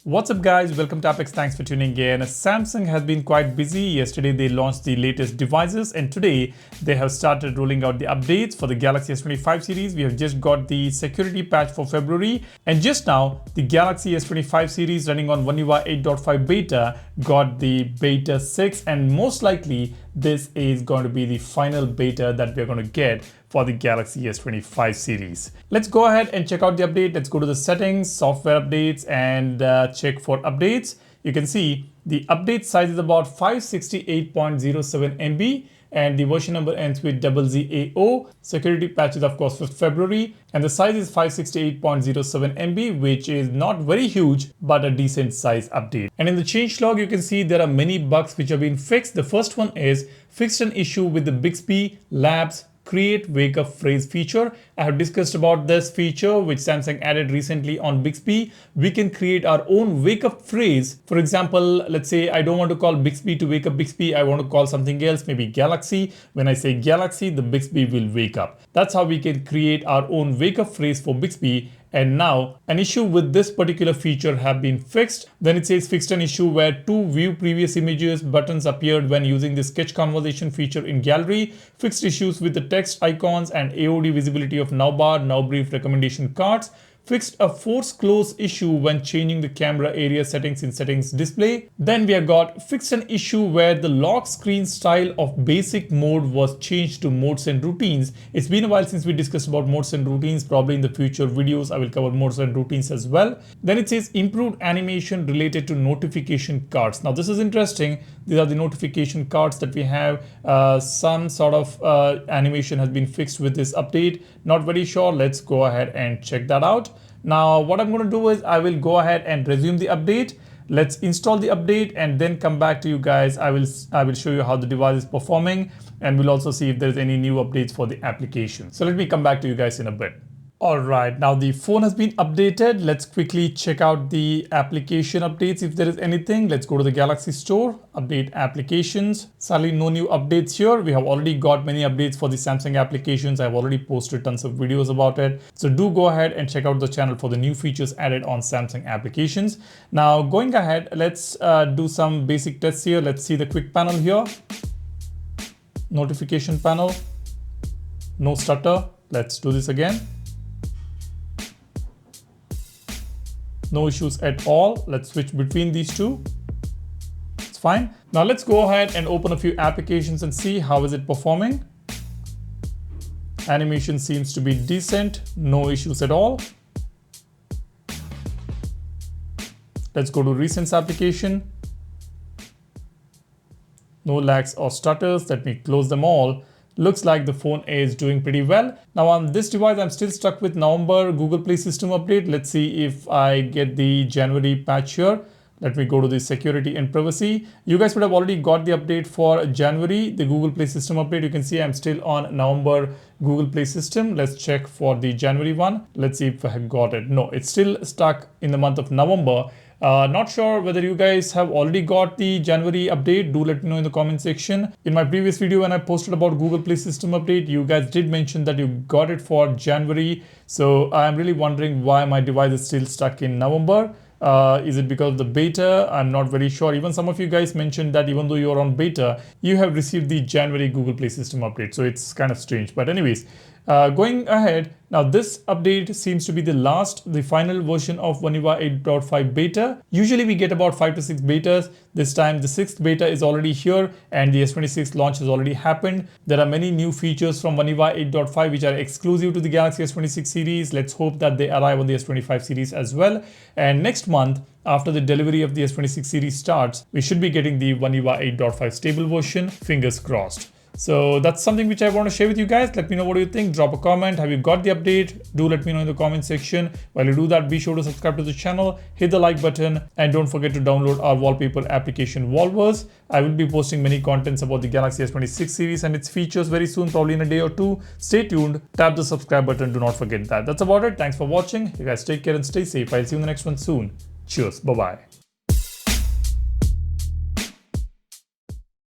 What's up guys, welcome to Apex, thanks for tuning in. Samsung has been quite busy. Yesterday they launched the latest devices and today they have started rolling out the updates for the Galaxy S25 series. We have just got the security patch for February and just now the Galaxy S25 series running on One UI 8.5 beta got the beta 6 and most likely this is going to be the final beta that we're going to get for the Galaxy S25 series. Let's go ahead and check out the update. Let's go to the settings, software updates and check for updates. You can see the update size is about 568.07 MB and the version number ends with ZZAO. Security patch is of course for February and the size is 568.07 MB, which is not very huge but a decent size update. And in the changelog you can see there are many bugs which have been fixed. The first one is fixed an issue with the Bixby Labs Create Wake Up Phrase feature. I have discussed about this feature which Samsung added recently on Bixby. We can create our own wake up phrase. For example, let's say I don't want to call Bixby to wake up Bixby. I want to call something else, maybe Galaxy. When I say Galaxy, the Bixby will wake up. That's how we can create our own wake up phrase for Bixby. And now an issue with this particular feature have been fixed. Then it says fixed an issue where two view previous images buttons appeared when using the sketch conversation feature in gallery. Fixed issues with the text icons and AOD visibility of navbar, now brief recommendation cards. Fixed a force close issue when changing the camera area settings in settings display. Then we have got fixed an issue where the lock screen style of basic mode was changed to modes and routines. It's been a while since we discussed about modes and routines. Probably in the future videos I will cover modes and routines as well. Then it says improved animation related to notification cards. Now this is interesting. These are the notification cards that we have. Some sort of animation has been fixed with this update. Not very sure. Let's go ahead and check that out. Now what I'm going to do is I will go ahead and resume the update. Let's install the update and then come back to you guys. I will show you how the device is performing and we'll also see if there's any new updates for the application. So let me come back to you guys in a bit. Alright, now the phone has been updated. Let's quickly check out the application updates if there is anything. Let's go to the Galaxy Store, update applications. Sadly, no new updates here. We have already got many updates for the Samsung applications. I've already posted tons of videos about it. So do go ahead and check out the channel for the new features added on Samsung applications. Now going ahead, let's do some basic tests here. Let's see the quick panel here. Notification panel, no stutter. Let's do this again. No issues at all. Let's switch between these two. It's fine. Now let's go ahead and open a few applications and see how is it performing. Animation seems to be decent. No issues at all. Let's go to Recents application. No lags or stutters. Let me close them all. Looks like the phone is doing pretty well. Now on this device, I'm still stuck with November Google Play System update. Let's see if I get the January patch here. Let me go to the security and privacy. You guys would have already got the update for January, the Google Play System update. You can see I'm still on November Google Play System. Let's check for the January one. Let's see if I have got it. No, it's still stuck in the month of November. Not sure whether you guys have already got the January update. Do let me know in the comment section. In my previous video when I posted about Google Play System update, you guys did mention that you got it for January. So I'm really wondering why my device is still stuck in November. Is it because of the beta? I'm not very sure. Even some of you guys mentioned that even though you're on beta, you have received the January Google Play System update. So it's kind of strange. But anyways, going ahead, now this update seems to be the final version of One UI 8.5 beta. Usually we get about 5 to 6 betas. This time the 6th beta is already here and the S26 launch has already happened. There are many new features from One UI 8.5 which are exclusive to the Galaxy S26 series. Let's hope that they arrive on the S25 series as well. And next month, after the delivery of the S26 series starts, we should be getting the One UI 8.5 stable version. Fingers crossed. So that's something which I want to share with you guys. Let me know what you think. Drop a comment. Have you got the update? Do let me know in the comment section. While you do that, be sure to subscribe to the channel, hit the like button, and don't forget to download our wallpaper application Wallverse. I will be posting many contents about the Galaxy S26 series and its features very soon, probably in a day or two. Stay tuned. Tap the subscribe button. Do not forget that. That's about it. Thanks for watching. You guys take care and stay safe. I'll see you in the next one soon. Cheers. Bye-bye.